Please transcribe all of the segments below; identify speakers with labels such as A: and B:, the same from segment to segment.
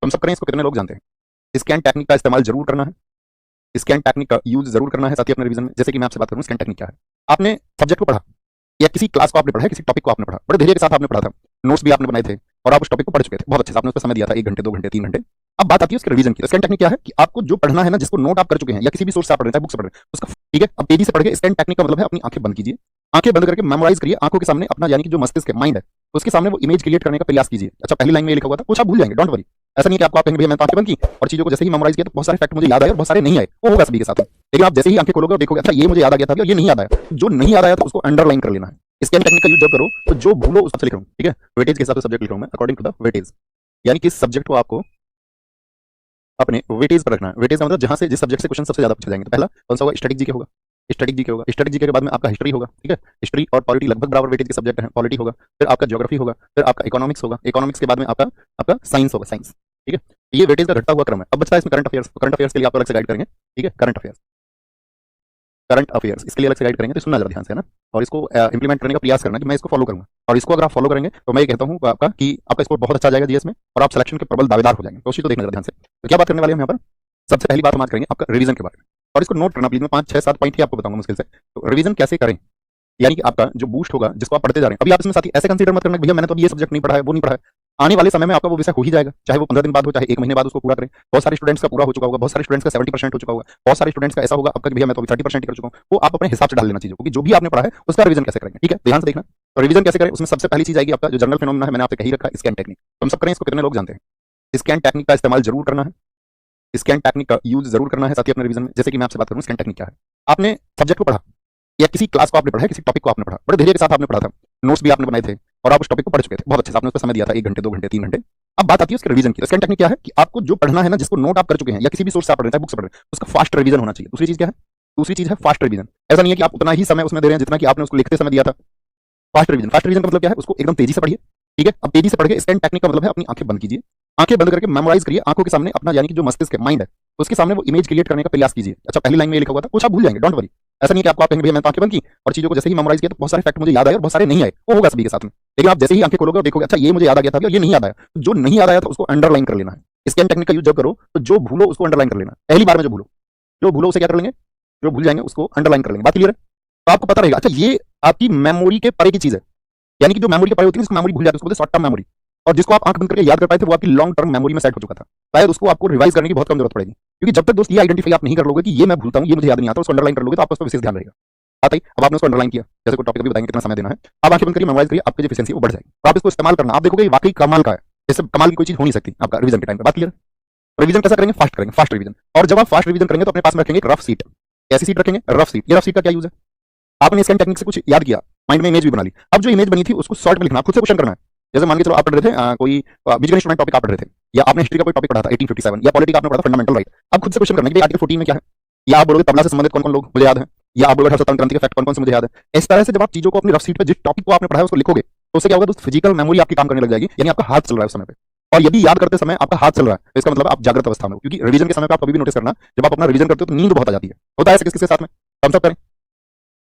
A: हम सब करें इसको कितने लोग जानते हैं? स्कैन टेक्निक का इस्तेमाल जरूर करना है, स्कैन टेक्निक का यूज जरूर करना है साथ ही अपने रिवीजन में। जैसे कि मैं आपसे बात करूं स्कैन टेक्निक क्या है। आपने सब्जेक्ट को पढ़ा या किसी क्लास को आपने पढ़ा है, किसी टॉपिक को आपने पढ़ा, बड़े धैर्य के साथ आपने पढ़ा था, नोट्स भी आपने बनाए थे और आप उस टॉपिक को पढ़ चुके थे, बहुत अच्छे से आपने उस पर समय दिया था, 1 घंटे 2 घंटे 3 घंटे। अब बात आती है उसके रिवीजन की। स्कैन टेक्निक क्या है कि आपको जो पढ़ना है ना, जिसको नोट आप कर चुके हैं या किसी भी सोर्स से आप पढ़ रहे हैं, बुक से पढ़ रहे हैं, उसका ठीक है, अब तेजी से पढ़ के। स्कैन टेक्निक का मतलब है अपनी आंखें बंद कीजिए, आंखें बंद करके मेमोराइज करिए, आंखों के सामने अपना यानी कि जो मस्तिष्क है, माइंड है, उसके सामने वो इमेज क्रिएट करने का प्रयास कीजिए। अच्छा, पहली लाइन में ये लिखा हुआ था, कुछ आप भूल जाएंगे, डोंट वरी। ऐसा नहीं है कि आपको आप कहेंगे भैया मैं तो आंखें बंद की और चीजों को जैसे ही मेमोराइज किया तो बहुत सारे फैक्ट मुझे याद आए और बहुत सारे नहीं आए, वो होगा सभी के साथ में। लेकिन आप जैसे ही आंखें खोलोगे और देखोगे अच्छा ये मुझे याद आ गया था, ये नहीं याद आया, जो नहीं याद आया था उसको अंडरलाइन कर लेना है। स्कैन टेक्निक का यूज जब करो तो जो भूलो उस सबसे लिख रहा हूं, ठीक है, वेटेज के हिसाब से सब्जेक्ट लिख रहा हूं मैं, अकॉर्डिंग टू द वेटेज, यानी कि सब्जेक्ट को आपको अपने वेटेज पर रखना है। वेटेज का मतलब जहां से जिस सब्जेक्ट से क्वेश्चन सबसे ज्यादा पूछे जाएंगे। तो पहला कौन सा होगा? स्टैटिक जीके होगा, स्टैटिक जीके होगा, स्टैटिक जीके के बाद में आपका हिस्ट्री होगा, ठीक है, हिस्ट्री और पॉलिटी लगभग बराबर वेटेज के सब्जेक्ट हैं, पॉलिटी होगा, फिर आपका ज्योग्राफी होगा, फिर आपका इकोनॉमिक्स होगा, इकोनॉमिक्स के बाद में आपका आपका साइंस होगा, साइंस, ठीक है। ये वेटेज का घटता हुआ क्रम है। अब बचता है इसमें करंट अफेयर्स, करंट अफेयर्स के लिए आपको अलग से गाइड करेंगे, ठीक है, करंट अफेयर्स, करंट अफेयर्स इसके लिए अलग से गाइड करेंगे, तो सुनना जरा ध्यान से, है ना, और इसको इंप्लीमेंट करने का प्रयास करना कि मैं इसको फॉलो करूंगा। और इसको अगर आप फॉलो करेंगे तो मैं ये कहता हूँ आपका कि आपका स्कोर बहुत अच्छा आ जाएगा जीएस में और आप सिलेक्शन के प्रबल दावेदार हो जाएंगे। तो उसी को देखना जरा ध्यान से। तो क्या बात करने वाले हैं हम यहाँ पर? सबसे पहली बात हम आज करेंगे आपका रिवीजन के बारे में, और इसको नोट करना प्लीज। मैं 5 6 7 पॉइंट ही आपको बताऊंगा मुश्किल से। तो रिवीजन कैसे करें, यानी कि आपका जो बूस्ट होगा, जिसको आप पढ़ते जा रहे हैं। अभी आप इसमें साथी ऐसे कंसीडर मत करना कि भैया मैंने तो ये सब्जेक्ट नहीं पढ़ा है, वो नहीं पढ़ा है। आने वाले समय में आपका वो विषय हो ही जाएगा, चाहे वो 15 दिन बाद हो, चाहे 1 महीने बाद उसको पूरा करें। बहुत सारे स्टूडेंट्स का पूरा हो चुका होगा, बहुत सारे स्टूडेंट्स का 70% हो चुका होगा, बहुत सारे स्टूडेंट्स का ऐसा होगा आपका कि भैया मैं तो अभी 30% ही कर चुका हूं। वो आप अपने हिसाब से डाल लेना चाहिए, क्योंकि जो भी आपने पढ़ा है उसका रिवीजन कैसे करेंगे, ठीक है, ध्यान से देखना। तो रिवीजन कैसे करें, उसमें सबसे पहली चीज आएगी आपका जो जनरल फिनोमेना है, मैंने आपसे कही रखा, स्कैन टेक्निक। तो हम सब करें इसको कितने लोग जानते हैं? स्कैन टेक्निक का इस्तेमाल जरूर करना है, स्कैन टेक्निक का यूज जरूर करना है साथ ही अपने रिवीजन में। जैसे कि मैं आपसे बात करूं स्कैन टेक्निक क्या है। आपने सब्जेक्ट को पढ़ा या किसी क्लास को आपने पढ़ा है, किसी टॉपिक को आपने पढ़ा, बड़े धैर्य के साथ आपने पढ़ा था, नोट्स भी आपने बनाए थे और आप उस टॉपिक को पढ़ चुके थे, बहुत अच्छे से आपने उस पर समय दिया था, 1 घंटे 2 घंटे 3 घंटे। अब बात आती है उसके रिवीजन की। स्कैन टेक्निक क्या है कि आपको जो पढ़ना है ना, जिसको नोट आप कर चुके हैं या किसी भी सोर्स से आप पढ़ रहे हैं, बुक से पढ़ रहे हैं, उसका फास्ट रिवीजन होना चाहिए। दूसरी चीज क्या है? दूसरी चीज है फास्ट रिवीजन। ऐसा नहीं है कि आप उतना ही समय उसमें दे रहे हैं जितना कि आपने उसको लिखते समय दिया था। फास्ट रिवीजन, फास्ट रिवीजन का मतलब क्या है? उसको एकदम तेजी से पढ़िए, ठीक है। अब तेजी से पढ़ के स्कैन टेक्निक का मतलब है अपनी आंखें बंद कीजिए, आंखें बंद करके मेमोराइज करिए, आंखों के सामने अपना यानी कि जो मस्तिष्क है, माइंड है, उसके सामने वो इमेज क्रिएट करने का प्रयास कीजिए। अच्छा, पहली लाइन में ये लिखा हुआ था, कुछ आप भूल जाएंगे, डोंट वरी। ऐसा नहीं है कि आपको आप कहेंगे भैया मैं तो आंखें बंद की और चीजों को जैसे ही मेमोराइज किया तो बहुत सारे फैक्ट मुझे याद आए और बहुत सारे नहीं आए, वो होगा सभी के साथ में। लेकिन आप जैसे ही आंखें खोलोगे और देखोगे अच्छा ये मुझे याद आ गया था और ये नहीं याद आया, तो जो नहीं याद आया था उसको अंडरलाइन कर लेना है। स्कैन टेक्निक का यूज जब करो तो जो भूलो उसको अंडरलाइन कर लेना। पहली बार में जो भूलो उसे क्या कर लेंगे, जो भूल जाएंगे उसको अंडरलाइन कर लेंगे। बात क्लियर है? तो आपको पता रहेगा अच्छा ये आपकी मेमोरी के परे की चीज है, यानी कि जो मेमोरी के परे होती है उसको मेमोरी भूल जाती है, उसको बोलते हैं शॉर्ट टर्म मेमोरी। और जिसको आप आंख बंद करके याद कर पाए थे वो आपकी लॉन्ग टर्म मेमोरी में सेट हो चुका था। शायद उसको आपको रिवाइज करने की बहुत कम जरूरत पड़ेगी, क्योंकि जब तक दोस्त ये आइडेंटिफाई आप नहीं कर लोगे कि ये मैं भूलता हूं, ये मुझे याद नहीं आता, उसको अंडरलाइन कर लोगे तो आपको उस पर विशेष ध्यान रहेगा। बात आई, अब आपने उसको अंडरलाइन किया, जैसे कोई टॉपिक भी बताएंगे कितना समय देना है, आप आंखें बंद करिए, मेमोराइज करिए, आपकी जो एफिशिएंसी वो बढ़ जाएगी। तो आप इसको इस्तेमाल करना, आप देखोगे वाकई कमाल का है, इससे कमाल की कोई चीज हो नहीं सकती आपका रिवीजन के टाइम पे। बात क्लियर? रिवीजन कैसा करेंगे? फास्ट करेंगे, फास्ट रिवीजन। और जब आप फास्ट रिवीजन करेंगे तो अपने पास में रखेंगे एक रफ सीट। कैसी सीट रखेंगे? Rough seat. ये रफ सीट का क्या यूज है? आपने स्कैन टेक्निक से कुछ याद किया, माइंड में इमेज भी बना ली, अब जो इमेज बनी थी उसको शॉर्ट में लिखना, खुद से क्वेश्चन करना है। जैसे मान के चलो आप पढ़ रहे थे कोई बीजगणित स्टूडेंट टॉपिक आप पढ़ रहे थे, या आपने हिस्ट्री का कोई टॉपिक पढ़ा था 1857, या पॉलिटी का आपने पढ़ा था फंडामेंटल राइट। अब खुद से क्वेश्चन करना है कि आर्टिकल 14 में क्या है, या आप बोलोगे तबला से संबंधित कौन कौन लोग मुझे याद है, या आप बोलोगे स्वतंत्र क्रांति के फैक्ट कौन कौन से मुझे याद है। इस तरह से जब आप चीजों को अपनी रफ सीट पे जिस टॉपिक को आपने पढ़ा है उसको लिखोगे तो उससे क्या होगा दोस्त, फिजिकल मेमोरी आपकी काम करने लग जाएगी, यानी आपका हाथ चल रहा है उस समय पे। और यदि याद करते समय आपका हाथ चल रहा है तो इसका मतलब आप जागृत अवस्था में हो, क्योंकि रिवीजन के समय पे आप कभी भी नोटिस करना जब आप अपना रिवीजन करते हो तो नींद बहुत आ जाती है। होता है ऐसा किस किसके साथ में? हम सब करें,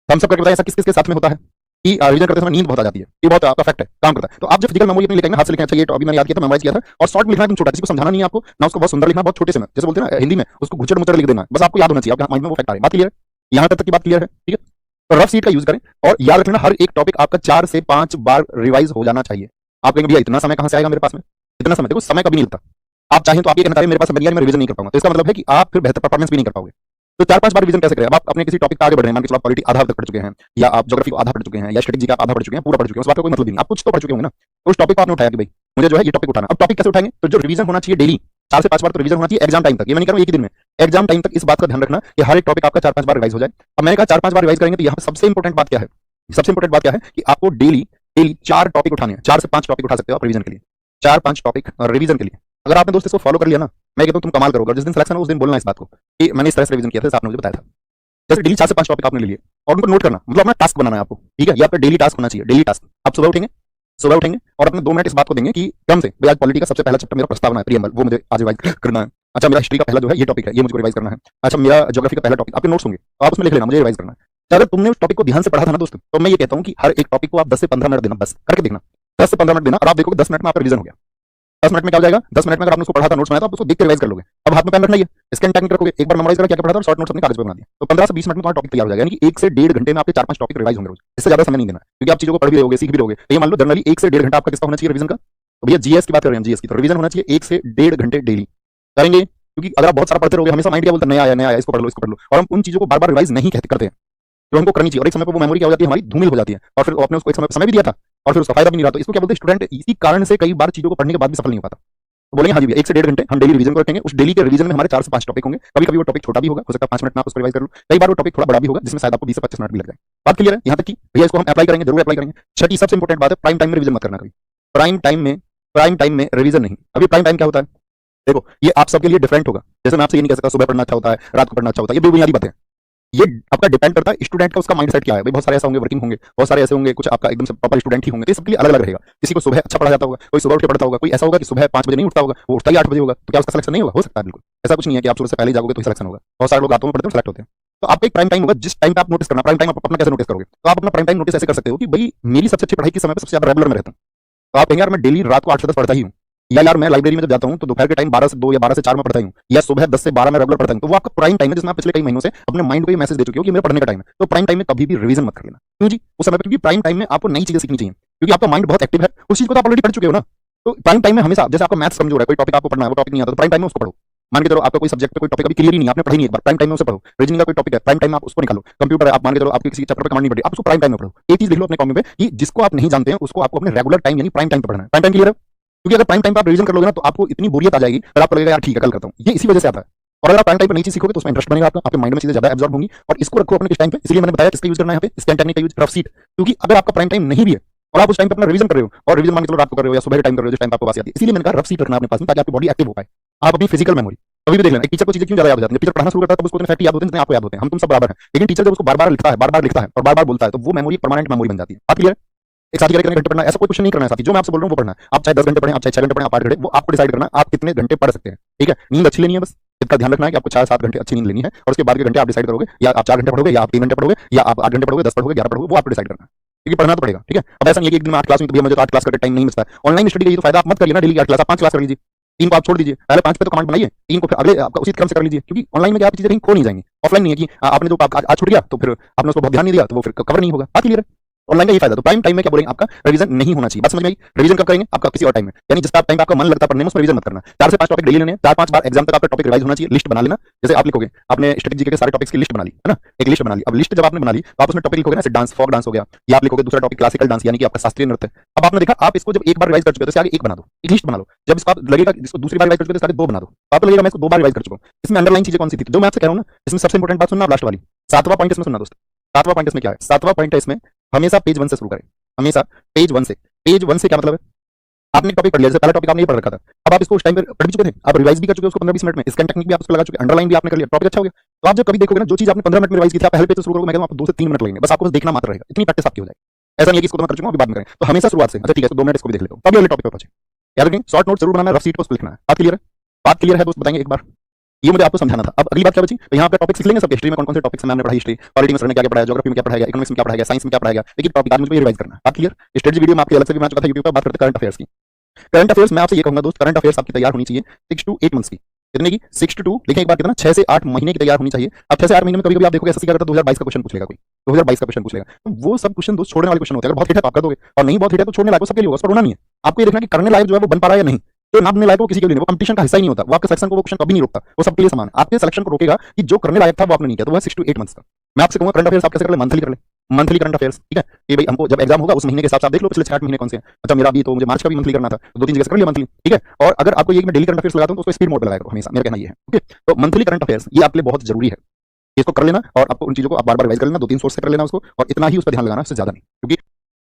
A: हम सब करके बताएं ऐसा किस किसके साथ में होता है कि रिवीजन करते समय नींद बहुत आ जाती है। ये बहुत आपका फैक्ट है, काम करता है। तो आप जब फिजिकल मेमोरी अपनी लिखेंगे हाथ से लिखें, अच्छा ये अभी मैंने याद किया था, मेमोराइज किया था, और शॉर्ट में लिखना एकदम छोटा, किसी को समझाना नहीं है आपको ना, उसको बहुत सुंदर लिखना, बहुत छोटे से में, जैसे बोलते हैं ना हिंदी में, उसको घुचड़ मुचड़ लिख देना, बस आपको याद होना चाहिए, आपके माइंड में वो फैक्ट आ रहा है। बात क्लियर है? यहाँ तक की बात क्लियर है, ठीक है। तो रफ सीट का यूज करें और याद रखना हर एक टॉपिक आपका 4 से 5 बार रिवाइज हो जाना चाहिए। आप कहेंगे भैया इतना समय कहां से आएगा मेरे पास में? इतना समय, देखो समय कभी नहीं लगता। आप चाहें तो आप ये कहना चाहिए मेरे पास समय नहीं है, मैं रिवीजन नहीं कर पाऊंगा, तो इसका मतलब है कि आप फिर बेहतर परफॉर्मेंस भी नहीं कर पाओगे। तो 4-5 बार रिवीजन कैसे करें? अब आप अपने किसी टॉपिक पे आगे बढ़ रहे हैं, मान के चलो आप पॉलिटी आधा तक पढ़ चुके हैं, या आप ज्योग्राफी को आधा पढ़ चुके हैं, या स्ट्रेटेजी का आधा पढ़ चुके हैं, पूरा पढ़ चुके हैं, उस बात का कोई मतलब नहीं, आप कुछ तो पढ़ चुके होंगे ना। तो उस टॉपिक को आपने उठाया कि भाई मुझे जो है ये टॉपिक उठाना। अब टॉपिक कैसे उठाएंगे? तो जो रिवीजन होना चाहिए डेली 4 से 5 बार तो रिवीजन होना चाहिए एग्जाम टाइम तक। ये मैं नहीं कह रहा हूं एक ही दिन में, एग्जाम टाइम तक इस बात का ध्यान रखना कि हर एक टॉपिक आपका 4-5 बार रिवाइज हो जाए। अब मैंने कहा 4-5 बार रिवाइज करेंगे तो यहाँ सबसे इंपॉर्टेंट बात क्या है? सबसे इंपॉर्टेंट बात क्या है कि आपको डेली 4 टॉपिक उठाने हैं, 4 से 5 टॉपिक उठा सकते हो आप रिवीजन के लिए, 4-5 टॉपिक रिवीजन के लिए। अगर आपने दोस्त इसको फॉलो कर लिया ना, मैं कहता हूं तुम कमाल करोगे। जिस दिन सिलेक्शन हो उस दिन बोलना इस बात को कि मैंने इस तरह से रिवीजन किया था, आपने मुझे बताया था। जैसे डेली 4 से 5 टॉपिक आपने ले लिए और उनको नोट करना, मतलब अपना टास्क बनाना है आपको, ठीक है। ये आपका डेली टास्क होना चाहिए, डेली टास्क। आप सुबह उठेंगे और अपने 2 मिनट इस बात को देंगे कि क्रम से भाई आज पॉलिटी का सबसे पहला चैप्टर मेरा प्रस्तावना है, प्रीएम्बल, वो मुझे आज रिवाइज करना है। अच्छा मेरा हिस्ट्री का पहला जो है ये टॉपिक है, ये मुझे रिवाइज करना है। अच्छा मेरा ज्योग्राफी का पहला टॉपिक, आपके नोट्स होंगे तो आप उसमें लिख लेना मुझे रिवाइज करना है। अगर तुमने उस टॉपिक को ध्यान से पढ़ा था ना दोस्तों, तो मैं ये कहता हूं कि हर एक टॉपिक को आप 10 से 15 मिनट देना, बस करके देखना, 10 से 15 मिनट देना, और आप देखोगे 10 मिनट में आपका रिवीजन हो गया। 10 मिनट में क्या हो जाएगा, 10 मिनट में अगर आपने उसको पढ़ा था, नोट्स बनाया था, आप उसको देख के रिवाइज कर लोगे। अब हाथ में पेन रखना है, स्कैन टेक्निक रखोगे, एक बार मेमोराइज करा क्या क्या पढ़ा था और शॉर्ट नोट्स अपने कागज पे बना दिया, तो 15 से 20 मिनट में तुम्हारा टॉपिक तैयार हो जाएगा। यानी कि 1 से 1.5 घंटे में आपके 4-5 टॉपिक रिवाइज होंगे रोज। इससे ज्यादा समय नहीं देना, क्योंकि आप चीजों को पढ़ भी रहोगे, सीख भी रहोगे। तो ये मान लो जनरली 1 से 1.5 घंटा आपका किसका होना चाहिए रिवीजन का। तो भैया जीएस की बात कर रहे हैं, जीएस की तो रिवीजन होना चाहिए 1 से 1.5 घंटे डेली करेंगे, क्योंकि अगर आप बहुत सारा पढ़ते रहोगे, हमेशा माइंड क्या बोलता है, नया आया नया आया, इसको पढ़ लो इसको पढ़ लो, और हम उन चीजों को बार बार रिवाइज नहीं करते हैं जो हमको करनी चाहिए, और एक समय पर वो मेमोरी क्या हो जाती है, हमारी धूमिल हो जाती है, और फिर आपने उसको एक समय भी दिया था और फिर उसका फायदा भी नहीं रहा। तो इसको क्या बोलते हैं, स्टूडेंट इसी कारण से कई बार चीजों को पढ़ने के बाद भी सफल नहीं हो पाता। तो बोलेंगे हाँ जी भैया 1 से 1.5 घंटे हम डेली रिवीजन को रखेंगे। उस डेली के रिवीजन में हमारे 4 से 5 टॉपिक होंगे। कभी कभी वो टॉपिक छोटा भी होगा, हो सकता है 5 मिनट में आप उसको रिवाइज कर लो, कई बार वो टॉपिक थोड़ा बड़ा भी होगा जिसमें शायद आपको 20 से 25 मिनट भी लग जाए। बात क्लियर है यहाँ तक कि भैया इसको हम अप्लाई करेंगे, जरूर अप्लाई करेंगे। छठी सबसे इंपॉर्टेंट बात है, प्राइम टाइम में रिवीजन मत करना कभी। प्राइम टाइम में रिवीजन नहीं। अभी प्राइम टाइम क्या होता है, देखो ये आप सबके लिए डिफरेंट होगा। जैसे मैं आपसे ये नहीं कह सकता सुबह पढ़ना अच्छा होता है, रात को पढ़ना अच्छा होता है, ये दो बुनियादी बातें हैं। ये आपका डिपेंड करता है स्टूडेंट का, उसका माइंडसेट क्या है। भाई बहुत सारे ऐसे होंगे वर्किंग होंगे, बहुत सारे ऐसे होंगे कुछ आपका एकदम से प्रॉपर स्टूडेंट ही होंगे, तो सबके लिए अलग अलग रहेगा। किसी को सुबह अच्छा पढ़ा जाता होगा, कोई सुबह उठ के पढ़ता होगा, कोई ऐसा होगा कि सुबह 5 बजे नहीं उठता होगा, वो उठता ही 8 बजे होगा, तो क्या उसका सिलेक्शन नहीं होगा? हो सकता है, बिल्कुल ऐसा कुछ नहीं है कि आप सुबह से पहले जाओगे तो सिलेक्शन होगा। बहुत सारे लोग रातों में पढ़ते हैं सिलेक्ट होते हैं। तो आपका एक प्राइम टाइम होगा जिस टाइम पे आप नोटिस करना। प्राइम टाइम आप अपना कैसे नोटिस करोगे, तो आप अपना प्राइम टाइम नोटिस ऐसे कर सकते हो कि भाई मेरी सबसे अच्छी पढ़ाई किस समय पे सबसे ज्यादा रेगुलर में रहता हूँ। तो आप कहेंगे यार मैं डेली रात को 8 से 10 पढ़ता ही हूँ, या यार मैं लाइब्रेरी में जब जाता हूँ तो दोपहर के टाइम 12 से 2 या 12 से 4 में पढ़ता हूँ, या सुबह 10 से 12 में रेगुलर पढ़ता हूँ। तो वो आपका प्राइम टाइम है जिसमें आप पिछले कई महीनों से अपने माइंड को ये मैसेज दे चुके हो कि मेरा पढ़ने का टाइम है। तो प्राइम टाइम में कभी भी रिवीजन मत कर लेना। क्यों जी? उस समय पर, क्योंकि प्राइम टाइम में आपको नई चीजें सीखनी चाहिए, क्योंकि आपका माइंड बहुत एक्टिव है, उस चीज को तो आप ऑलरेडी पढ़ चुके हो ना। तो प्राइम टाइम में हमेशा, जैसे आपका मैथ्स कमजोर है, कोई टॉपिक आपको पढ़ना है, वो टॉपिक नहीं आता, तो प्राइम टाइम में उसको पढ़ो। मान के चलो आपका कोई सब्जेक्ट पे कोई टॉपिक अभी क्लियर ही नहीं, आपने पढ़ी नहीं, एक बार प्राइम टाइम में उसे पढ़ो। रीजनिंग का कोई टॉपिक है, प्राइम टाइम में आप उसको निकालो। कंप्यूटर है, आप मान के चलो आपके किसी चैप्टर पे कमांड नहीं पड़ी, आप उसको प्राइम टाइम में पढ़ो। एक चीज लिख लो अपने कॉपी पे कि जिसको आप नहीं जानते हैं उसको आपको अपने रेगुलर टाइम यानी प्राइम टाइम पे पढ़ना है। प्राइम टाइम क्लियर है? क्योंकि अगर प्राइम टाइम पे आप रिवीजन कर लोगे ना तो आपको इतनी बोरियत आ जाएगी, फिर आपको लगेगा यार ठीक है कल करता हूँ। ये इसी वजह से आता है। और अगर आप प्राइम टाइम पे नई चीज सीखोगे तो उसमें इंटरेस्ट बनेगा आपका, आपके माइंड में चीजें ज्यादा एब्जॉर्ब होंगी। और इसको रखो अपने किस टाइम पे, इसलिए मैंने बताया किसका यूज करना है यहाँ पे, स्कैन टेक्निक का यूज, रफ सीट। क्योंकि अगर आपका प्राइम टाइम नहीं भी है और आप उस टाइम पे अपना रिवीजन कर रहे हो, और रिवीजन मान के चलो रात को कर रहे हो या सुबह के टाइम कर रहे हो जिस टाइम आपको पास आती है, इसलिए मैंने कहा रफ सीट रखना अपने पास में ताकि आपकी बॉडी एक्टिव हो पाए। आप अपनी फिजिकल मेमोरी कभी भी देख लेना। एक टीचर को चीजें क्यों ज्यादा याद हो जाती है, टीचर पढ़ाना शुरू करता है तब उसको इतने फैक्ट याद होते हैं जितने आपको याद होते हैं। हम तुम सब बराबर हैं, लेकिन टीचर जब उसको बार बार लिखता है, बार बार लिखता है और बार बार बोलता है, तो वो मेमोरी परमानेंट मेमोरी बन जाती है। बात क्लियर है? एक साथी घंटे पढ़ना, ऐसा कोई क्वेश्चन नहीं करना है साथी, जो मैं आपसे बोल रहा हूँ वो पढ़ना है। आप चाहे 10 घंटे पढ़ें, आप चाहे 6 घंटे पढ़ें, आप 8 घंटे, वो आपको डिसाइड करना है आप कितने घंटे पढ़ सकते हैं। ठीक है, नींद अच्छी लेनी है, बस इसका ध्यान रखना है कि आपको 4-7 घंटे अच्छी नींद लेनी है, और उसके बाद के घंटे आप डिसाइड करोगे, या आप 4 घंटे पढ़ोगे, या आप 3 घंटे पढ़ोगे, या आप 8 घंटे पढ़ोगे, 10 पढ़ोगे, 11 पढ़ोगे, वो आपको डिसाइड करना है। क्योंकि पढ़ना तो पड़ेगा। ठीक है, अब ऐसा नहीं है कि एक दिन में 8 क्लास में, तो भैया मुझे तो 8 क्लास करके टाइम नहीं मिलता है। ऑनलाइन स्टडी का ये तो फायदा, आप मत करिए ना डेली 8 क्लास, आप 5 क्लास कर लीजिए, 3 को आप छोड़ दीजिए। पहले 5 पे तो कमांड बनाइए, 3 को फिर अगले आपका उसी क्रम से कर लीजिए, क्योंकि ऑनलाइन में क्या आप चीजें कहीं खो नहीं जाएंगी। ऑफलाइन नहीं है कि आपने जो आज छूट गया तो फिर आपने उसको बहुत ध्यान नहीं दिया तो वो फिर कवर नहीं होगा। बात क्लियर है? ऑनलाइन का ये फायदा। तो प्राइम टाइम में क्या बोलेंगे, आपका रिवीजन नहीं होना चाहिए। बात समझ में आई? रिवीजन कब करेंगे, आपका किसी और टाइम में, यानी जिस टाइम आपका मन लगता है पढ़ने में, उसमें रिवीजन मत करना। 4 से 5 टॉपिक डेली लेने हैं, 4-5 बार एग्जाम तक आपका टॉपिक रिवाइज होना चाहिए। लिस्ट बना लेना, जैसे आप लिखोगे, आपने स्ट्रेटेजी के सारे टॉपिक्स की लिस्ट बना ली है ना, एक लिस्ट बना ली। अब लिस्ट जब आपने बना ली तो आप उसमें टॉपिक लिखोगे ना, जैसे डांस, फोक डांस हो गया, या आप लिखोगे दूसरा टॉपिक क्लासिकल डांस यानी कि आपका शास्त्रीय नृत्य। अब आपने देखा, आप इसको जब एक बार रिवाइज कर चुके हो तो आगे एक बना दो, एक लिस्ट बना लो। जब इसको आप लगेगा इसको दूसरी बार रिवाइज कर चुके हो तो 2 बना दो। आपको लगेगा मैं इसको 2 बार रिवाइज कर चुका हूं, इसमें अंडरलाइन चीजें कौन सी थी, जो मैं आपसे कह रहा हूं ना, इसमें सबसे इंपॉर्टेंट बात सुनना, लास्ट वाली 7वां पॉइंट इसमें सुनना दोस्त। 7वां पॉइंट इसमें क्या है, 7वां पॉइंट है इसमें, हमेशा पेज 1 से शुरू करें, हमेशा पेज 1 से। पेज 1 से क्या मतलब है, आपने टॉपिक पढ़ लिया, जैसे पहला टॉपिक आपने ये पढ़ रखा था, अब आप इसको उस टाइम पे पढ़ भी चुके थे, आप रिवाइज भी कर चुके हो उसको 15-20 मिनट में, स्कैन टेक्निक भी आप उसको लगा चुके, अंडरलाइन भी आपने कर लिया, टॉपिक अच्छा हो गया। तो आप जब कभी देखोगे ना, जो चीज आपने 15 मिनट में रिवाइज की थी, आप पहले पेज से शुरू करोगे, मैं कहूं आपको 2 से 3 मिनट लगेंगे, बस आपको देखना मात्र रहेगा, इतनी प्रैक्टिस आपकी हो जाएगी। ऐसा नहीं है कि इसको तो मैं कर चुका हूं अभी बाद में करें, तो हमेशा शुरुआत से, अच्छा ठीक है तो 2 मिनट इसको भी देख लेता हूं, तब अगले टॉपिक पे पहुंचे। याद रखें, शॉर्ट नोट जरूर बनाना है, रफ सीट पर उसको लिखना है। बात क्लियर है? बात क्लियर है दोस्त, बताएंगे एक बार, ये मुझे आपको समझाना था। अब अगली बात क्या बची, तो यहाँ पे टॉपिक सीख लेंगे सब। हिस्ट्री में कौन कौन से टॉपिक्स हमने पढ़ा, हिस्ट्री, पॉलिटी में सर ने क्या क्या पढ़ाया, ज्योग्राफी में क्या पढ़ाया, इकोनॉमिक्स में क्या पढ़ाया, साइंस में क्या पढ़ाया, लेकिन टॉपिक आज मुझे रिवाइज करना है। बात क्लियर? स्ट्रेटजी वीडियो में आपके अलग से भी बना चुका था यूट्यूब पर, बात करते करंट अफेयर्स की। करंट अफेयर्स मैं आपसे ये कहूंगा दोस्त, करंट अफेयर्स आपकी तैयार होनी चाहिए 6 to 8 मंथ्स की। कितने की? 6 to 2, लेकिन एक बार कितना, 6 से 8 महीने की तैयार होनी चाहिए। अब 6 से 8 महीने में कभी कभी आप देखोगे एसएससी का करता 2022 का क्वेश्चन पूछ लेगा कोई, 2022 का क्वेश्चन पूछ लेगा, तो वो सब क्वेश्चन दोस्त छोड़ने वाले क्वेश्चन होते हैं। अगर बहुत हिट है तो आप कर दोगे, और नहीं बहुत हिट है तो छोड़ने लायक हो, सबके लिए होगा, उस पर रोना नहीं है। आपको ये देखना कि करने लायक जो है वो बन पा रहा है या नहीं, तो ना बनने लायक वो किसी के लिए नहीं, वो कंपटीशन का हिस्सा ही नहीं होता, वो आपके सिलेक्शन को वो क्वेश्चन कभी नहीं रोकता, वो सबके लिए समान। आपके सिलेक्शन को रोकेगा कि जो करने लायक था वो आपने नहीं किया, तो वो 6 to 8 मंथ्स का। मैं आपसे कहूंगा करंट अफेयर्स आप कैसे कर ले, मंथली कर ले, मंथली करंट अफेयर्स। ठीक है, कि भाई हमको जब एग्जाम होगा उस महीने के हिसाब से आप देख लो पिछले 6-8 महीने कौन से हैं। अच्छा मेरा भी तो मुझे मार्च का भी मंथली करना था, तो 2-3 जगह से कर लिया मंथली। ठीक है, और अगर आपको ये मैं डेली करंट अफेयर्स लगाता हूं तो उसको स्पीड मोड पे लगाया करो हमेशा, मेरा कहना ये है। ओके, तो मंथली करंट अफेयर्स ये आपके लिए बहुत जरूरी है, इसको कर लेना, और आपको उन चीजों को आप बार बार रिवाइज कर लेना, 2-3 सोर्स से कर लेना उसको, और इतना ही उस पर ध्यान लगाना, उससे ज्यादा नहीं, क्योंकि